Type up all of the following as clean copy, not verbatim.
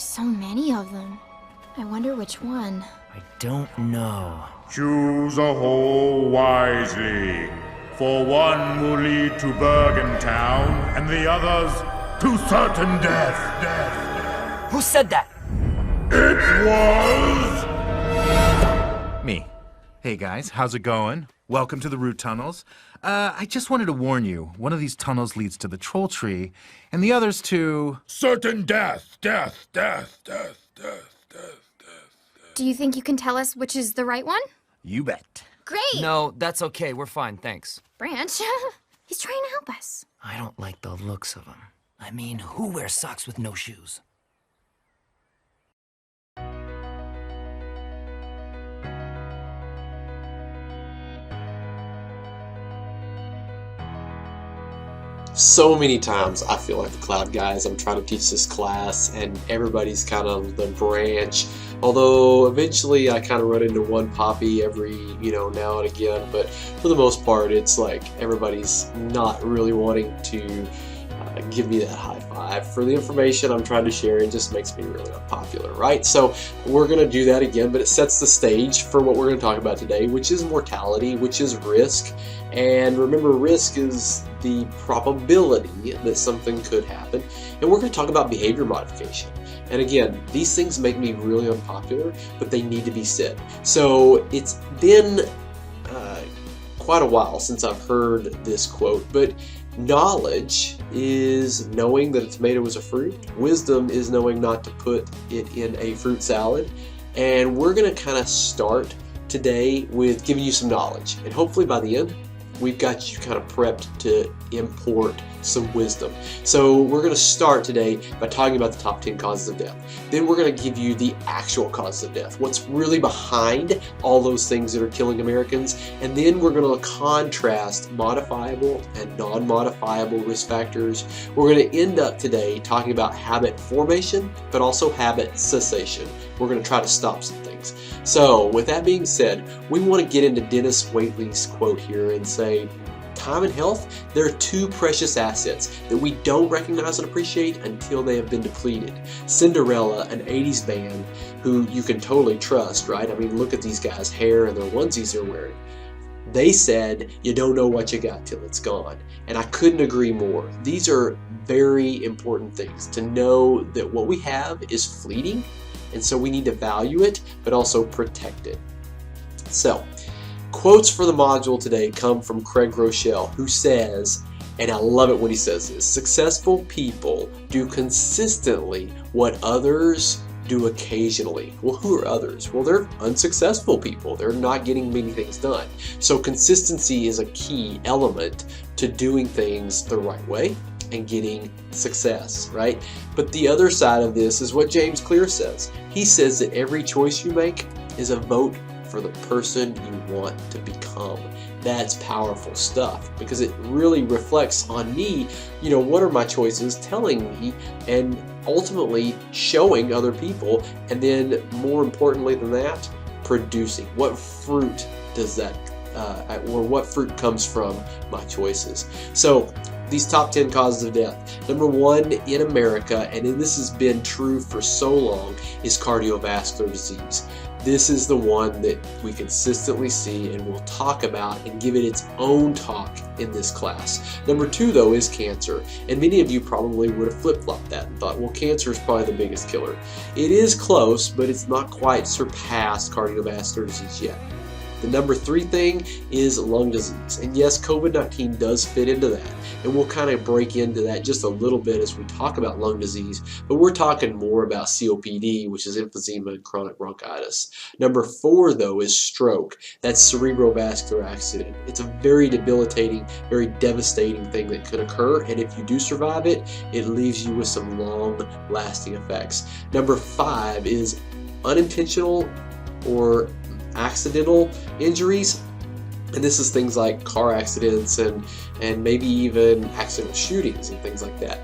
There's so many of them. I wonder which one. I don't know. Choose a hole wisely, for one will lead to Bergen Town, and the others to certain death. Who said that? It was... Me. Hey guys, how's it going? Welcome to the root tunnels. I just wanted to warn you, one of these tunnels leads to the troll tree, and the others to... certain death. Do you think you can tell us which is the right one? You bet. Great! No, that's okay. We're fine, thanks. Branch, he's trying to help us. I don't like the looks of him. I mean, who wears socks with no shoes? So many times I feel like the Cloud guys. I'm trying to teach this class and everybody's kind of the branch, although eventually I kind of run into one Poppy every now and again, but for the most part it's like everybody's not really wanting to give me that high five for the information I'm trying to share. It just makes me really unpopular, right? So we're going to do that again, but it sets the stage for what we're going to talk about today, which is mortality, which is risk. And remember, risk is the probability that something could happen. And we're going to talk about behavior modification. And again, these things make me really unpopular, but they need to be said. So it's been quite a while since I've heard this quote, but knowledge is knowing that a tomato is a fruit. Wisdom is knowing not to put it in a fruit salad. And we're going to kind of start today with giving you some knowledge. And hopefully by the end, we've got you kind of prepped to import some wisdom. So we're going to start today by talking about the top 10 causes of death. Then we're going to give you the actual causes of death, what's really behind all those things that are killing Americans. And then we're going to contrast modifiable and non-modifiable risk factors. We're going to end up today talking about habit formation, but also habit cessation. We're going to try to stop some things. So with that being said, we want to get into Dennis Waitley's quote here and say, time and health, they're two precious assets that we don't recognize and appreciate until they have been depleted. Cinderella, an 80s band who you can totally trust, right? I mean, look at these guys' hair and their onesies they're wearing. They said, you don't know what you got till it's gone. And I couldn't agree more. These are very important things to know that what we have is fleeting, and so we need to value it, but also protect it. So, quotes for the module today come from Craig Rochelle, who says, and I love it when he says this, successful people do consistently what others do occasionally. Well, who are others? Well, they're unsuccessful people. They're not getting many things done. So consistency is a key element to doing things the right way and getting success, right? But the other side of this is what James Clear says. He says that every choice you make is a vote for the person you want to become. That's powerful stuff because it really reflects on me, what are my choices telling me, and ultimately showing other people, and then more importantly than that, producing. What fruit does that, or what fruit comes from my choices? So these top 10 causes of death. Number one in America, and this has been true for so long, is cardiovascular disease. This is the one that we consistently see and we'll talk about and give it its own talk in this class. Number two, though, is cancer. And many of you probably would have flip-flopped that and thought, well, cancer is probably the biggest killer. It is close, but it's not quite surpassed cardiovascular disease yet. The number three thing is lung disease. And yes, COVID-19 does fit into that. And we'll kind of break into that just a little bit as we talk about lung disease. But we're talking more about COPD, which is emphysema and chronic bronchitis. Number four, though, is stroke. That's cerebrovascular accident. It's a very debilitating, very devastating thing that could occur. And if you do survive it, it leaves you with some long-lasting effects. Number five is unintentional or accidental injuries, and this is things like car accidents and maybe even accidental shootings and things like that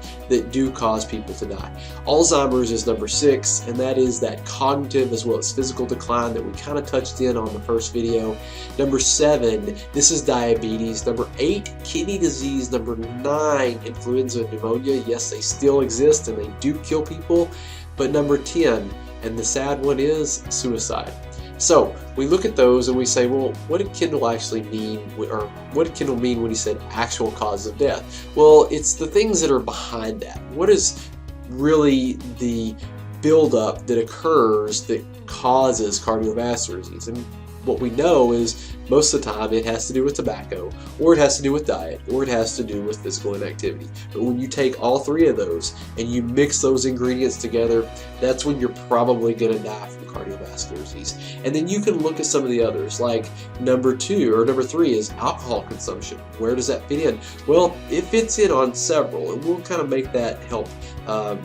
do cause people to die. Alzheimer's is number six, and that is that cognitive as well as physical decline that we kind of touched in on the first video. Number seven, this is diabetes. Number eight, kidney disease. Number nine, influenza and pneumonia. Yes, they still exist and they do kill people. but number 10, and the sad one is suicide. So we look at those and we say, well, what did Kendal actually mean, or what did Kendal mean when he said actual causes of death? Well, it's the things that are behind that. What is really the buildup that occurs that causes cardiovascular disease? And what we know is most of the time it has to do with tobacco, or it has to do with diet, or it has to do with physical inactivity. But when you take all three of those and you mix those ingredients together, that's when you're probably going to die from cardiovascular disease. And then you can look at some of the others, like number 3 is alcohol consumption. Where does that fit in? Well, it fits in on several, and we'll kind of make that help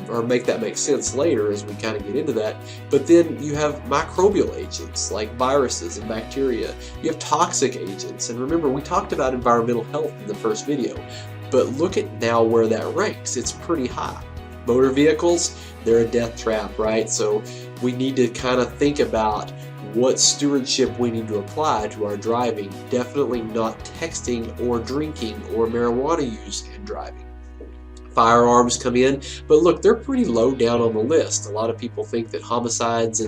or make that make sense later as we kind of get into that. But then you have microbial agents like viruses and bacteria. You have toxic agents, and remember we talked about environmental health in the first video, but look at now where that ranks. It's pretty high. Motor vehicles, they're a death trap, right? So we need to kind of think about what stewardship we need to apply to our driving. Definitely not texting or drinking or marijuana use and driving. Firearms come in, but look, they're pretty low down on the list. A lot of people think that homicides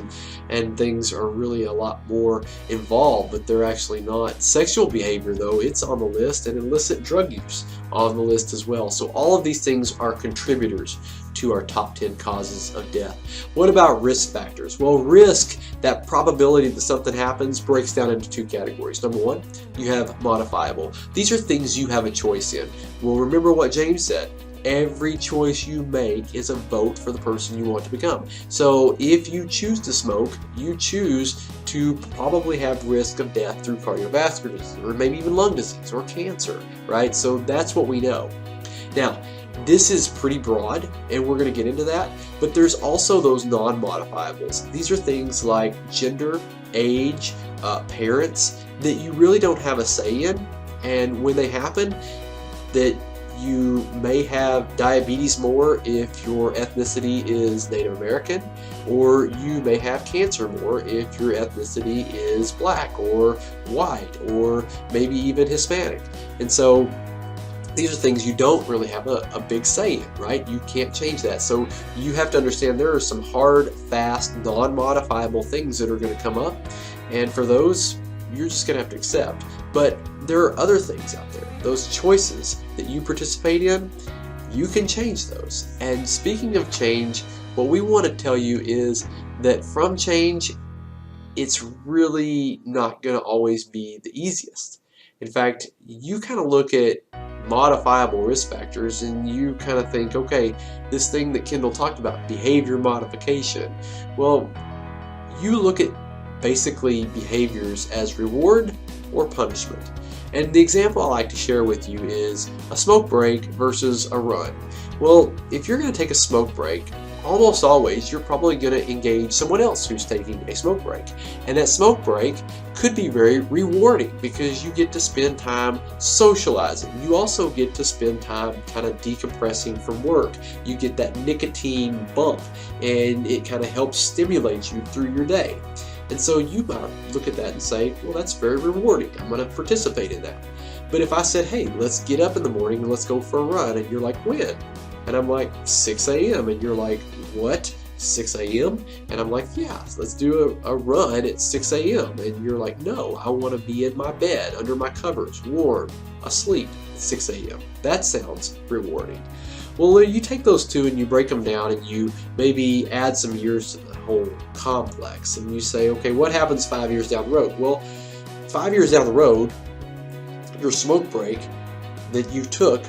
and things are really a lot more involved, but they're actually not. Sexual behavior, though, it's on the list, and illicit drug use on the list as well. So all of these things are contributors to our top 10 causes of death. What about risk factors? Well, risk, that probability that something happens, breaks down into two categories. Number 1, you have modifiable. These are things you have a choice in. Well, remember what James said. Every choice you make is a vote for the person you want to become. So if you choose to smoke, you choose to probably have risk of death through cardiovascular disease, or maybe even lung disease or cancer, right? So that's what we know. Now, this is pretty broad, and we're going to get into that, but there's also those non-modifiables. These are things like gender, age, parents, that you really don't have a say in, and when they happen, that you may have diabetes more if your ethnicity is Native American, or you may have cancer more if your ethnicity is black or white or maybe even Hispanic. And so these are things you don't really have a big say in, right? You can't change that. So you have to understand there are some hard, fast, non-modifiable things that are going to come up, and for those, you're just going to have to accept. But there are other things out there. Those choices that you participate in, you can change those. And speaking of change, what we want to tell you is that from change, it's really not going to always be the easiest. In fact, you kind of look at modifiable risk factors and you kind of think, okay, this thing that Kendal talked about, behavior modification. Well, you look at basically behaviors as reward or punishment. And the example I like to share with you is a smoke break versus a run. Well, if you're going to take a smoke break, almost always you're probably going to engage someone else who's taking a smoke break. And that smoke break could be very rewarding because you get to spend time socializing. You also get to spend time kind of decompressing from work. You get that nicotine bump, and it kind of helps stimulate you through your day. And so you might look at that and say, well, that's very rewarding. I'm going to participate in that. But if I said, hey, let's get up in the morning and let's go for a run, and you're like, when? And I'm like, 6 a.m. And you're like, what? 6 a.m.? And I'm like, yeah, let's do a run at 6 a.m. And you're like, no, I want to be in my bed, under my covers, warm, asleep at 6 a.m. That sounds rewarding. Well, you take those two and you break them down and you maybe add some years to the whole complex. And you say, okay, what happens 5 years down the road? Well, 5 years down the road, your smoke break that you took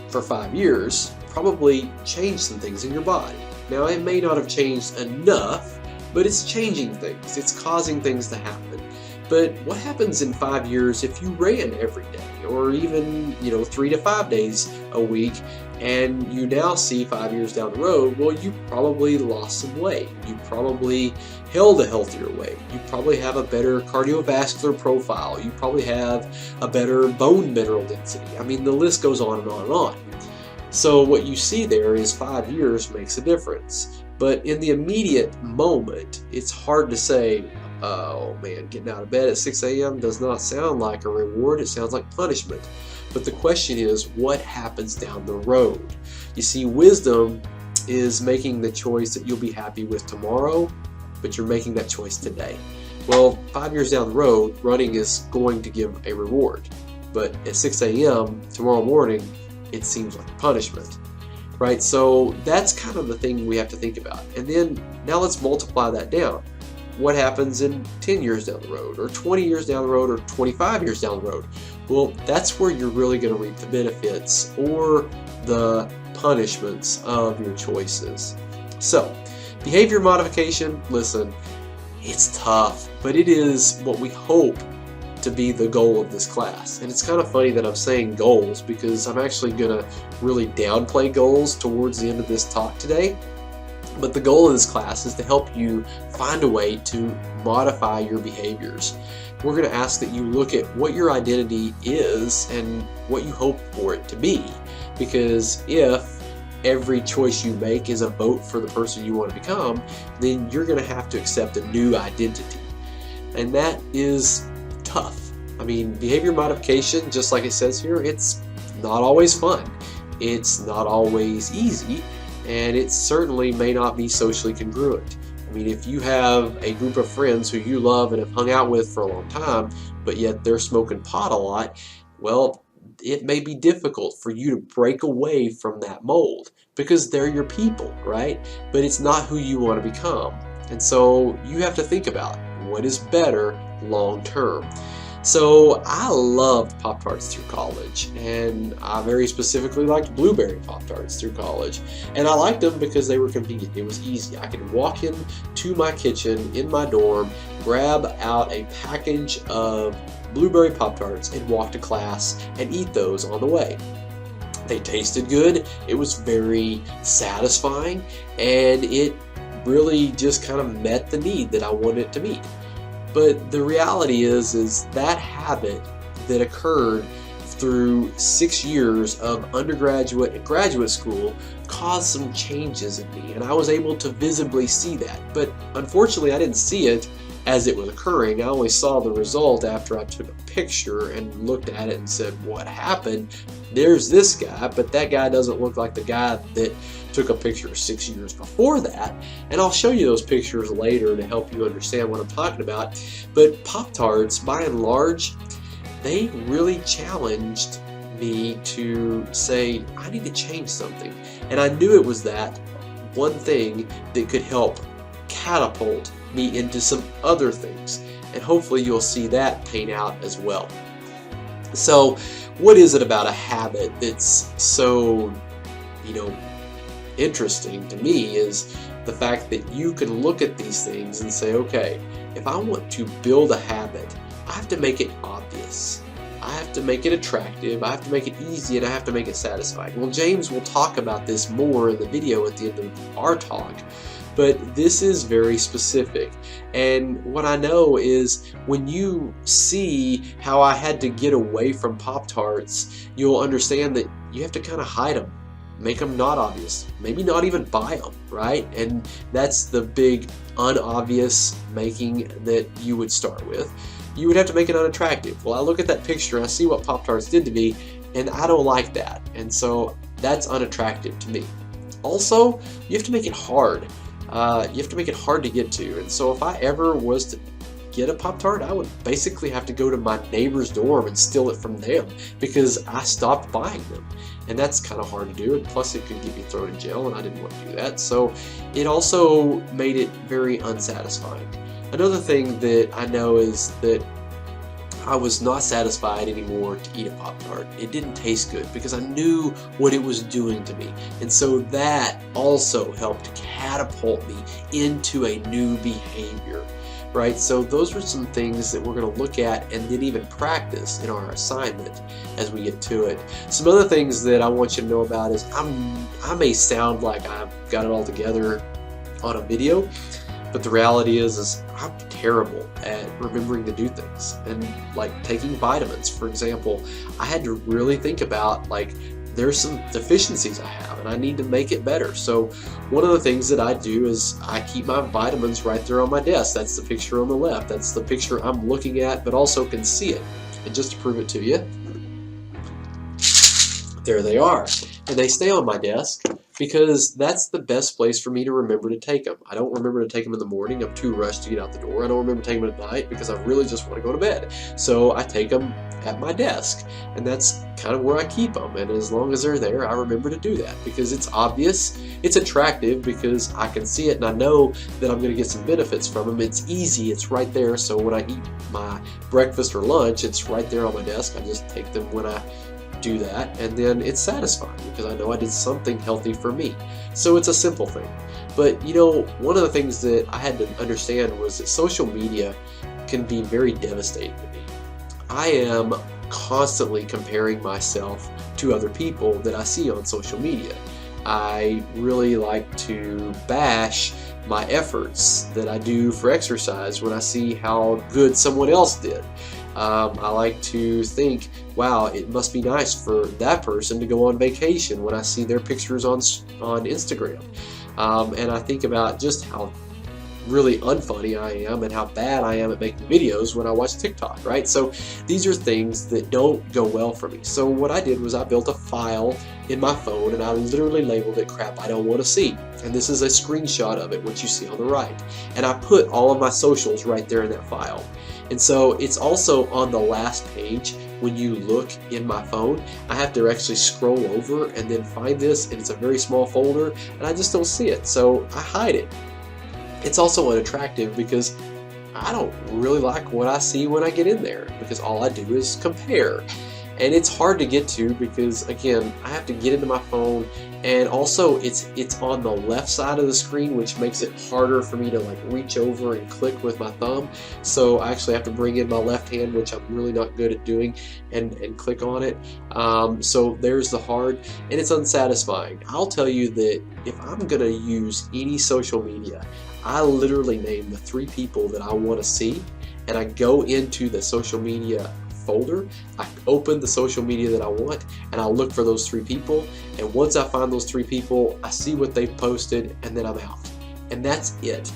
for 5 years probably changed some things in your body. Now, it may not have changed enough, but it's changing things. It's causing things to happen. But what happens in 5 years if you ran every day, or even 3 to 5 days a week, and you now see 5 years down the road? Well, you probably lost some weight. You probably held a healthier weight. You probably have a better cardiovascular profile. You probably have a better bone mineral density. I mean, the list goes on and on and on. So what you see there is 5 years makes a difference. But in the immediate moment, it's hard to say, oh man, getting out of bed at 6 a.m. does not sound like a reward, it sounds like punishment. But the question is, what happens down the road? You see, wisdom is making the choice that you'll be happy with tomorrow, but you're making that choice today. Well, 5 years down the road, running is going to give a reward. But at 6 a.m. tomorrow morning, it seems like punishment. Right? So that's kind of the thing we have to think about. And then now let's multiply that down. What happens in 10 years down the road, or 20 years down the road, or 25 years down the road? Well, that's where you're really going to reap the benefits or the punishments of your choices. So, behavior modification, listen, it's tough, but it is what we hope to be the goal of this class. And it's kind of funny that I'm saying goals, because I'm actually going to really downplay goals towards the end of this talk today. But the goal of this class is to help you find a way to modify your behaviors. We're going to ask that you look at what your identity is and what you hope for it to be. Because if every choice you make is a vote for the person you want to become, then you're going to have to accept a new identity. And that is tough. I mean, behavior modification, just like it says here, it's not always fun. It's not always easy. And it certainly may not be socially congruent. I mean, if you have a group of friends who you love and have hung out with for a long time, but yet they're smoking pot a lot, well, it may be difficult for you to break away from that mold because they're your people, right? But it's not who you want to become. And so you have to think about what is better long term. So I loved Pop-Tarts through college, and I very specifically liked blueberry Pop-Tarts through college. And I liked them because they were convenient. It was easy. I could walk into my kitchen in my dorm, grab out a package of blueberry Pop-Tarts and walk to class and eat those on the way. They tasted good, it was very satisfying, and it really just kind of met the need that I wanted it to meet. But the reality is that habit that occurred through 6 years of undergraduate and graduate school caused some changes in me, and I was able to visibly see that. But unfortunately, I didn't see it as it was occurring. I only saw the result after I took a picture and looked at it and said, what happened? There's this guy, but that guy doesn't look like the guy that took a picture 6 years before that. And I'll show you those pictures later to help you understand what I'm talking about. But Pop-Tarts, by and large, they really challenged me to say, I need to change something. And I knew it was that one thing that could help catapult me into some other things. And hopefully you'll see that pan out as well. So what is it about a habit that's so, interesting to me is the fact that you can look at these things and say, okay, if I want to build a habit, I have to make it obvious. I have to make it attractive, I have to make it easy, and I have to make it satisfying. Well, James will talk about this more in the video at the end of our talk, but this is very specific. And what I know is when you see how I had to get away from Pop-Tarts, you'll understand that you have to kind of hide them. Make them not obvious, maybe not even buy them, right? And that's the big unobvious making that you would start with. You would have to make it unattractive. Well, I look at that picture and I see what Pop-Tarts did to me, and I don't like that. And so that's unattractive to me. Also, you have to make it hard. You have to make it hard to get to. And so if I ever was to get a Pop-Tart, I would basically have to go to my neighbor's dorm and steal it from them because I stopped buying them. And that's kind of hard to do, and plus it could get me thrown in jail, and I didn't want to do that. So it also made it very unsatisfying. Another thing that I know is that I was not satisfied anymore to eat a Pop-Tart. It didn't taste good because I knew what it was doing to me. And so that also helped catapult me into a new behavior. Right? So those are some things that we're going to look at and then even practice in our assignment as we get to it. Some other things that I want you to know about is I may sound like I've got it all together on a video, but the reality is I'm terrible at remembering to do things. And like taking vitamins, for example, I had to really think about there's some deficiencies I have and I need to make it better. So one of the things that I do is I keep my vitamins right there on my desk. That's the picture on the left. That's the picture I'm looking at, but also can see it. And just to prove it to you, there they are. And they stay on my desk because that's the best place for me to remember to take them. I don't remember to take them in the morning. I'm too rushed to get out the door. I don't remember taking them at night because I really just want to go to bed. So I take them at my desk, and that's kind of where I keep them. And as long as they're there, I remember to do that because it's obvious, it's attractive because I can see it and I know that I'm going to get some benefits from them. It's easy, it's right there. So when I eat my breakfast or lunch, it's right there on my desk. I just take them when I do that, and then it's satisfying because I know I did something healthy for me. So it's a simple thing. But you know, one of the things that I had to understand was that social media can be very devastating to me. I am constantly comparing myself to other people that I see on social media. I really like to bash my efforts that I do for exercise when I see how good someone else did. I like to think, wow, it must be nice for that person to go on vacation when I see their pictures on Instagram. And I think about just how really unfunny I am and how bad I am at making videos when I watch TikTok, right? So these are things that don't go well for me. So what I did was I built a file in my phone and I literally labeled it crap I don't want to see. And this is a screenshot of it, what you see on the right. And I put all of my socials right there in that file. And so it's also on the last page when you look in my phone. I have to actually scroll over and then find this, and it's a very small folder and I just don't see it. So I hide it. It's also unattractive because I don't really like what I see when I get in there because all I do is compare. And it's hard to get to because, again, I have to get into my phone, and also it's on the left side of the screen, which makes it harder for me to like reach over and click with my thumb. So I actually have to bring in my left hand, which I'm really not good at doing, and click on it. So there's the hard, and it's unsatisfying. I'll tell you that if I'm gonna use any social media, I literally name the 3 people that I want to see, and I go into the social media folder, I open the social media that I want, and I'll look for those 3 people, and once I find those 3 people, I see what they've posted, and then I'm out. And that's it.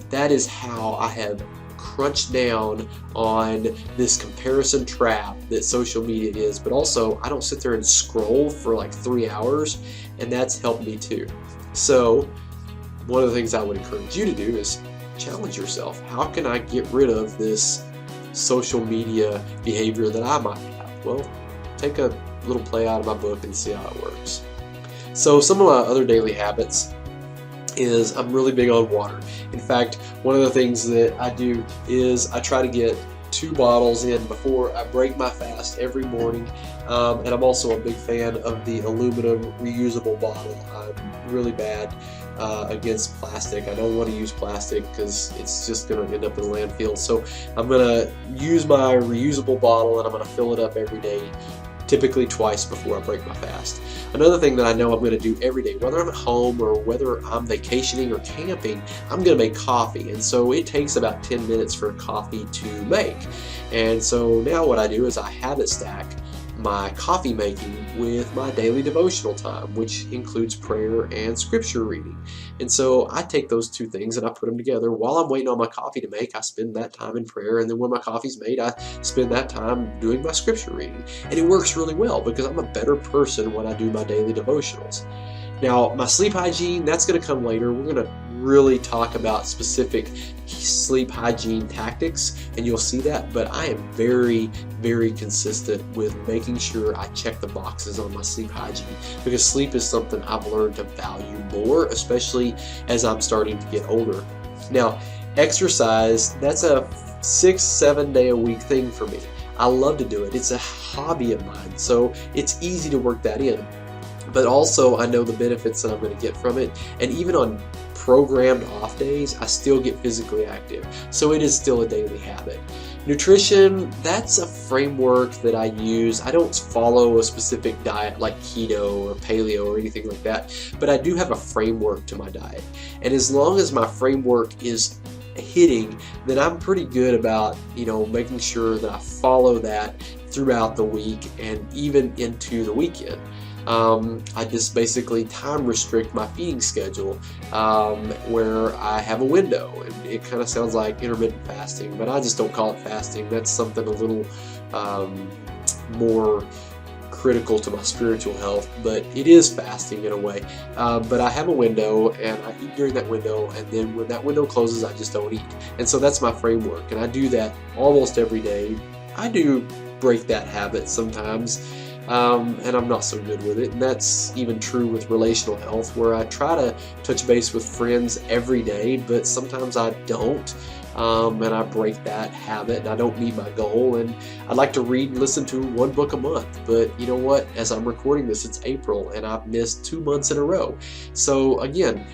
That is how I have crunched down on this comparison trap that social media is. But also, I don't sit there and scroll for like 3 hours, and that's helped me too. So one of the things I would encourage you to do is challenge yourself. How can I get rid of this social media behavior that I might have? Well, take a little play out of my book and see how it works. So some of my other daily habits is I'm really big on water. In fact, one of the things that I do is I try to get 2 bottles in before I break my fast every morning. And I'm also a big fan of the aluminum reusable bottle. I'm really bad against plastic. I don't want to use plastic because it's just going to end up in a landfill. So I'm going to use my reusable bottle and I'm going to fill it up every day, typically twice before I break my fast. Another thing that I know I'm going to do every day, whether I'm at home or whether I'm vacationing or camping, I'm going to make coffee. And so it takes about 10 minutes for coffee to make. And so now what I do is I habit stack my coffee making with my daily devotional time, which includes prayer and scripture reading. And so I take those 2 things and I put them together. While I'm waiting on my coffee to make, I spend that time in prayer, and then when my coffee's made, I spend that time doing my scripture reading. And it works really well because I'm a better person when I do my daily devotionals. Now, my sleep hygiene, that's going to come later. We're going to really talk about specific sleep hygiene tactics, and you'll see that. But I am very, very consistent with making sure I check the boxes on my sleep hygiene because sleep is something I've learned to value more, especially as I'm starting to get older. Now, exercise, that's a 6-7 day a week thing for me. I love to do it. It's a hobby of mine, so it's easy to work that in. But also I know the benefits that I'm going to get from it, and even on programmed off days, I still get physically active. So it is still a daily habit. Nutrition, that's a framework that I use. I don't follow a specific diet like keto or paleo or anything like that, but I do have a framework to my diet. And as long as my framework is hitting, then I'm pretty good about, making sure that I follow that throughout the week and even into the weekend. I just basically time restrict my feeding schedule where I have a window, and it kind of sounds like intermittent fasting, but I just don't call it fasting. That's something a little more critical to my spiritual health, but it is fasting in a way. But I have a window, and I eat during that window, and then when that window closes, I just don't eat. And so that's my framework, and I do that almost every day. I do break that habit sometimes, and I'm not so good with it. And that's even true with relational health, where I try to touch base with friends every day, but sometimes I don't. And I break that habit, and I don't meet my goal. And I'd like to read and listen to one book a month, but you know what? As I'm recording this, it's April, and I've missed 2 months in a row. So again,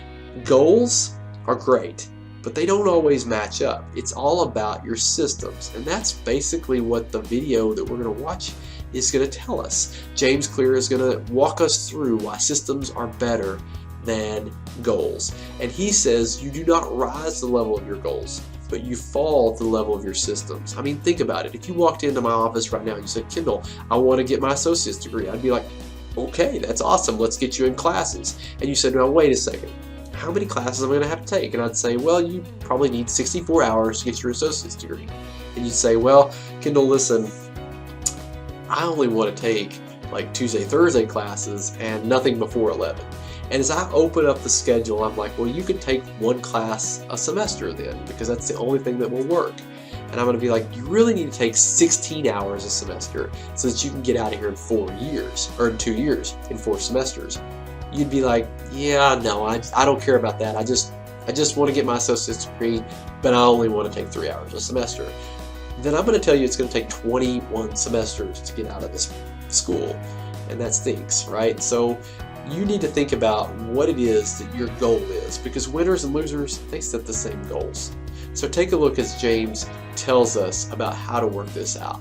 goals are great, but they don't always match up. It's all about your systems, and that's basically what the video that we're going to watch is going to tell us. James Clear is going to walk us through why systems are better than goals. And he says you do not rise to the level of your goals, but you fall to the level of your systems. I mean, think about it. If you walked into my office right now and you said, Kendal, I want to get my associate's degree, I'd be like, okay, that's awesome. Let's get you in classes. And you said, now wait a second. How many classes am I going to have to take? And I'd say, well, you probably need 64 hours to get your associate's degree. And you'd say, well, Kendal, listen, I only want to take like Tuesday, Thursday classes and nothing before 11. And as I open up the schedule, I'm like, well, you could take one class a semester then, because that's the only thing that will work. And I'm going to be like, you really need to take 16 hours a semester so that you can get out of here in 4 years, or in 2 years, in 4 semesters. You'd be like, yeah, no, I don't care about that. I just want to get my associate's degree, but I only want to take 3 hours a semester. Then I'm going to tell you it's going to take 21 semesters to get out of this school. And that stinks, right? So you need to think about what it is that your goal is, because winners and losers, they set the same goals. So take a look as James tells us about how to work this out.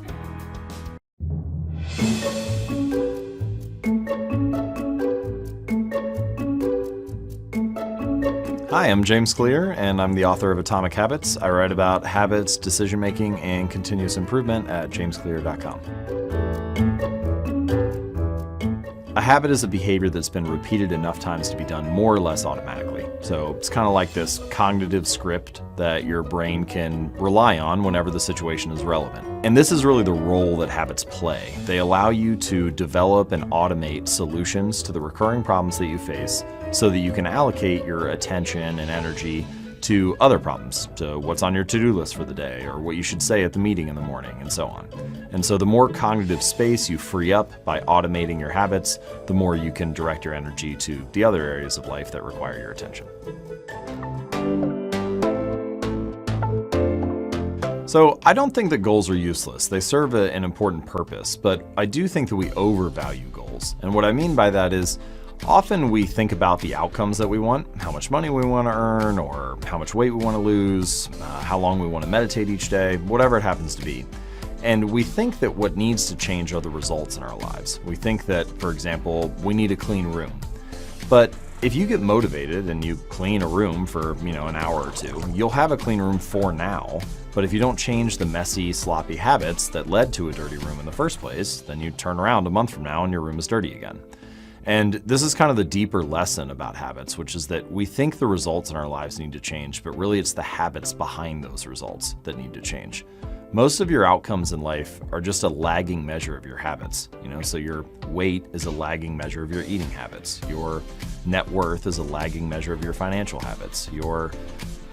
Hi, I'm James Clear, and I'm the author of Atomic Habits. I write about habits, decision making, and continuous improvement at jamesclear.com. A habit is a behavior that's been repeated enough times to be done more or less automatically. So it's kind of like this cognitive script that your brain can rely on whenever the situation is relevant. And this is really the role that habits play. They allow you to develop and automate solutions to the recurring problems that you face so that you can allocate your attention and energy to other problems, to what's on your to-do list for the day, or what you should say at the meeting in the morning, and so on. And so the more cognitive space you free up by automating your habits, the more you can direct your energy to the other areas of life that require your attention. So I don't think that goals are useless. They serve an important purpose, but I do think that we overvalue goals. And what I mean by that is, often we think about the outcomes that we want, how much money we want to earn, or how much weight we want to lose, how long we want to meditate each day, whatever it happens to be. And we think that what needs to change are the results in our lives. We think that, for example, we need a clean room. But if you get motivated and you clean a room for, an hour or two, you'll have a clean room for now. But if you don't change the messy, sloppy habits that led to a dirty room in the first place, then you turn around a month from now and your room is dirty again. And this is kind of the deeper lesson about habits, which is that we think the results in our lives need to change, but really it's the habits behind those results that need to change. Most of your outcomes in life are just a lagging measure of your habits. So your weight is a lagging measure of your eating habits. Your net worth is a lagging measure of your financial habits.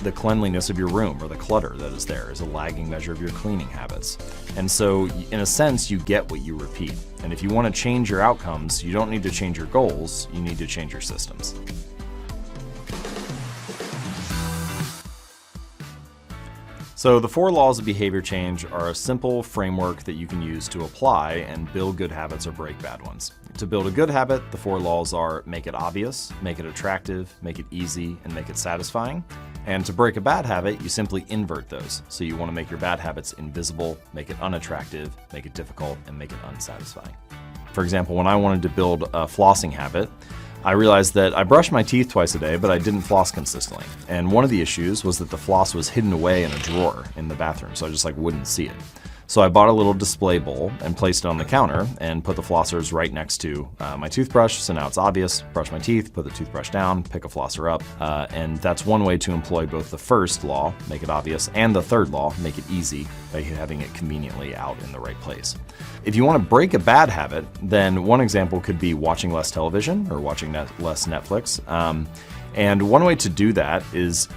The cleanliness of your room, or the clutter that is there, is a lagging measure of your cleaning habits. And so, in a sense, you get what you repeat. And if you want to change your outcomes, you don't need to change your goals, you need to change your systems. So the 4 laws of behavior change are a simple framework that you can use to apply and build good habits or break bad ones. To build a good habit, the 4 laws are: make it obvious, make it attractive, make it easy, and make it satisfying. And to break a bad habit, you simply invert those. So you want to make your bad habits invisible, make it unattractive, make it difficult, and make it unsatisfying. For example, when I wanted to build a flossing habit, I realized that I brushed my teeth twice a day, but I didn't floss consistently. And one of the issues was that the floss was hidden away in a drawer in the bathroom, so I just wouldn't see it. So I bought a little display bowl and placed it on the counter and put the flossers right next to my toothbrush. So now it's obvious. Brush my teeth, put the toothbrush down, pick a flosser up. And that's one way to employ both the first law, make it obvious, and the third law, make it easy, by having it conveniently out in the right place. If you want to break a bad habit, then one example could be watching less television or watching less Netflix. And one way to do that is,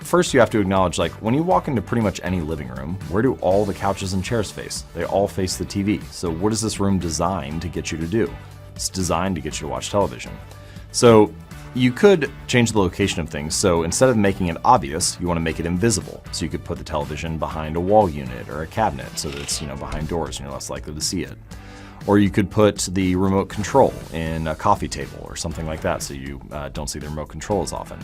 first you have to acknowledge, like, when you walk into pretty much any living room, where do all the couches and chairs face? They all face the TV. So what is this room designed to get you to do? It's designed to get you to watch television. So you could change the location of things. So instead of making it obvious, you want to make it invisible. So you could put the television behind a wall unit or a cabinet so that it's, behind doors and you're less likely to see it. Or you could put the remote control in a coffee table or something like that so you don't see the remote control as often.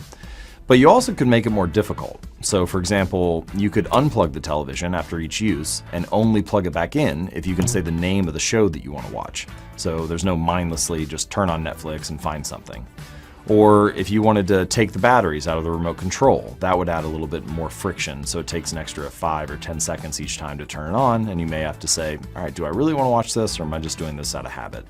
But you also could make it more difficult. So for example, you could unplug the television after each use and only plug it back in if you can say the name of the show that you want to watch. So there's no mindlessly just turn on Netflix and find something. Or if you wanted to take the batteries out of the remote control, that would add a little bit more friction. So it takes an extra 5 or 10 seconds each time to turn it on. And you may have to say, all right, do I really want to watch this or am I just doing this out of habit?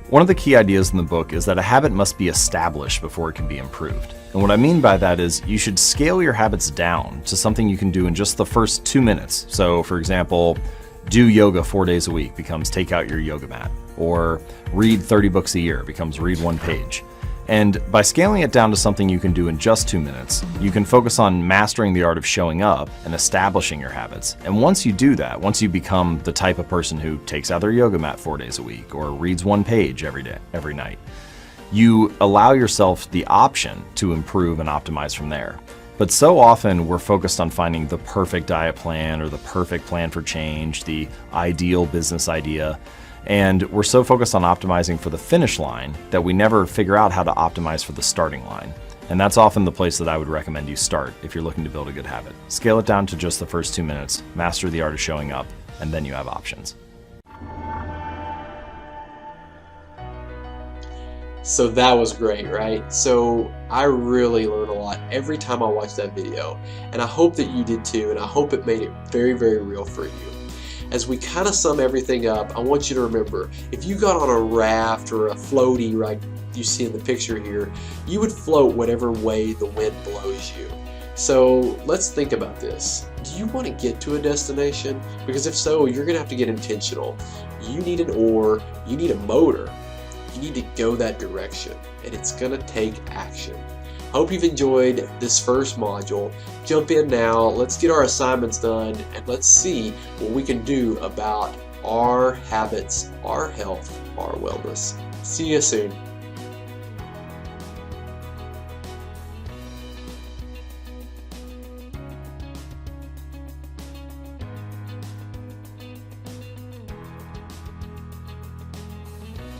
One of the key ideas in the book is that a habit must be established before it can be improved. And what I mean by that is you should scale your habits down to something you can do in just the first 2 minutes. So for example, do yoga 4 days a week becomes take out your yoga mat. Or read 30 books a year becomes read 1 page. And by scaling it down to something you can do in just 2 minutes, you can focus on mastering the art of showing up and establishing your habits. And once you do that, once you become the type of person who takes out their yoga mat 4 days a week or reads 1 page every night, you allow yourself the option to improve and optimize from there. But so often we're focused on finding the perfect diet plan or the perfect plan for change, the ideal business idea. And we're so focused on optimizing for the finish line that we never figure out how to optimize for the starting line. And that's often the place that I would recommend you start if you're looking to build a good habit. Scale it down to just the first 2 minutes, master the art of showing up, and then you have options. So that was great, right? So I really learned a lot every time I watched that video, and I hope that you did too, and I hope it made it very, very real for you. As we kind of sum everything up, I want you to remember, if you got on a raft or a floaty like you see in the picture here, you would float whatever way the wind blows you. So let's think about this. Do you want to get to a destination? Because if so, you're going to have to get intentional. You need an oar, you need a motor, you need to go that direction, and it's going to take action. Hope you've enjoyed this first module. Jump in now, let's get our assignments done, and let's see what we can do about our habits, our health, our wellness. See you soon.